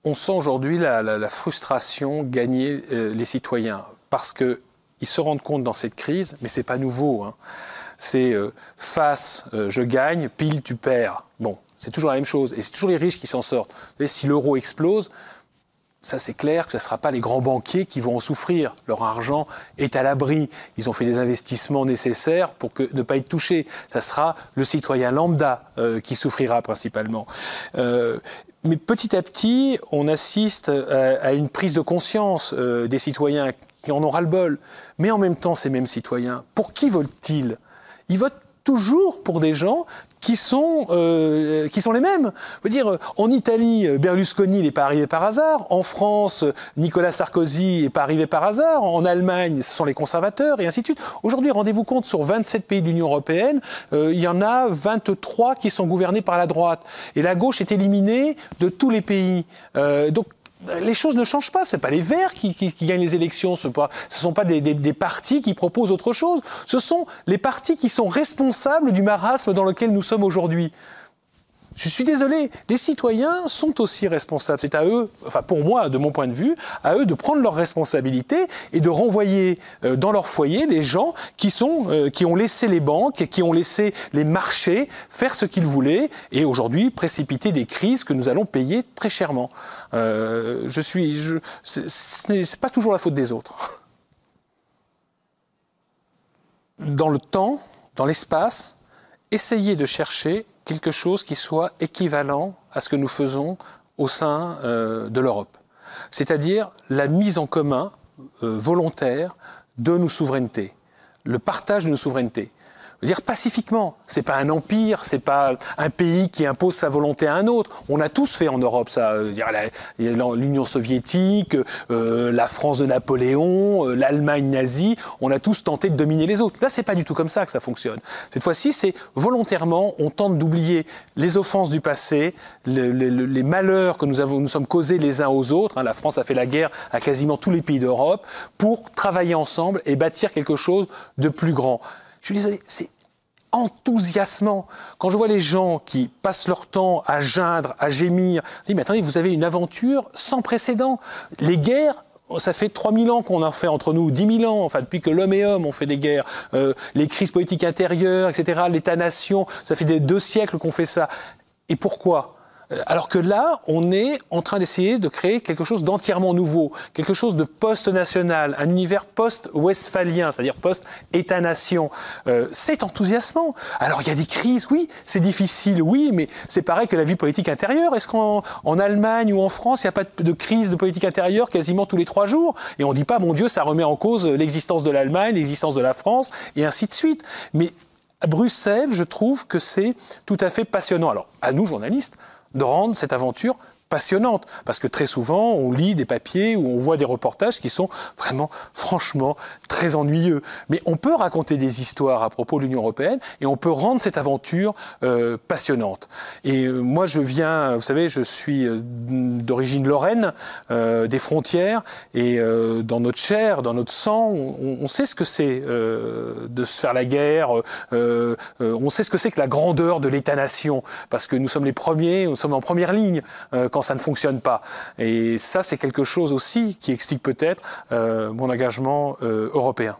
On sent aujourd'hui la frustration gagner les citoyens parce qu'ils se rendent compte dans cette crise, mais ce n'est pas nouveau. Hein. C'est face, je gagne, pile, tu perds. Bon, c'est toujours la même chose et c'est toujours les riches qui s'en sortent. Et si l'euro explose, ça c'est clair que ce ne sera pas les grands banquiers qui vont en souffrir. Leur argent est à l'abri. Ils ont fait des investissements nécessaires pour ne pas être touchés. Ça sera le citoyen lambda qui souffrira principalement. Mais petit à petit, on assiste à une prise de conscience des citoyens qui en ont ras-le-bol. Mais en même temps, ces mêmes citoyens, pour qui votent-ils ? Ils votent toujours pour des gens qui sont les mêmes. Je veux dire, en Italie, Berlusconi n'est pas arrivé par hasard. En France, Nicolas Sarkozy n'est pas arrivé par hasard. En Allemagne, ce sont les conservateurs, et ainsi de suite. Aujourd'hui, rendez-vous compte, sur 27 pays de l'Union européenne, il y en a 23 qui sont gouvernés par la droite. Et la gauche est éliminée de tous les pays. Donc, les choses ne changent pas. Ce n'est pas les Verts qui gagnent les élections. Ce ne sont pas des partis qui proposent autre chose. Ce sont les partis qui sont responsables du marasme dans lequel nous sommes aujourd'hui. Je suis désolé, les citoyens sont aussi responsables. C'est à eux, enfin pour moi, de mon point de vue, à eux de prendre leurs responsabilités et de renvoyer dans leur foyer les gens qui ont laissé les banques, qui ont laissé les marchés faire ce qu'ils voulaient et aujourd'hui précipiter des crises que nous allons payer très chèrement. Ce n'est pas toujours la faute des autres. Dans le temps, dans l'espace, essayez de chercher quelque chose qui soit équivalent à ce que nous faisons au sein de l'Europe. C'est-à-dire la mise en commun volontaire de nos souverainetés, le partage de nos souverainetés. Je veux dire pacifiquement, c'est pas un empire, c'est pas un pays qui impose sa volonté à un autre. On a tous fait en Europe ça, l'Union soviétique, la France de Napoléon, l'Allemagne nazie, on a tous tenté de dominer les autres. Là, c'est pas du tout comme ça que ça fonctionne. Cette fois-ci, c'est volontairement, on tente d'oublier les offenses du passé, les malheurs que nous sommes causés les uns aux autres. La France a fait la guerre à quasiment tous les pays d'Europe pour travailler ensemble et bâtir quelque chose de plus grand. Je suis désolé, c'est enthousiasmant. Quand je vois les gens qui passent leur temps à geindre, à gémir, je dis, mais attendez, vous avez une aventure sans précédent. Les guerres, ça fait 3000 ans qu'on en fait entre nous, 10 000 ans, enfin depuis que l'homme est homme, on fait des guerres. Les crises politiques intérieures, etc., l'État-nation, ça fait 2 siècles qu'on fait ça. Et pourquoi ? Alors que là, on est en train d'essayer de créer quelque chose d'entièrement nouveau, quelque chose de post-national, un univers post-westphalien, c'est-à-dire post-État-nation. C'est enthousiasmant. Alors il y a des crises, oui, c'est difficile, oui, mais c'est pareil que la vie politique intérieure. Est-ce qu'en Allemagne ou en France, il n'y a pas de crise de politique intérieure quasiment tous les 3 jours ? Et on ne dit pas, mon Dieu, ça remet en cause l'existence de l'Allemagne, l'existence de la France, et ainsi de suite. Mais à Bruxelles, je trouve que c'est tout à fait passionnant. Alors, à nous, journalistes, de rendre cette aventure passionnante. Parce que très souvent, on lit des papiers ou on voit des reportages qui sont vraiment, franchement, très ennuyeux. Mais on peut raconter des histoires à propos de l'Union européenne et on peut rendre cette aventure passionnante. Et moi, je viens, vous savez, je suis d'origine lorraine, des frontières, et dans notre chair, dans notre sang, on sait ce que c'est de se faire la guerre, on sait ce que c'est que la grandeur de l'État-nation, parce que nous sommes les premiers, nous sommes en première ligne quand ça ne fonctionne pas. Et ça, c'est quelque chose aussi qui explique peut-être mon engagement européen.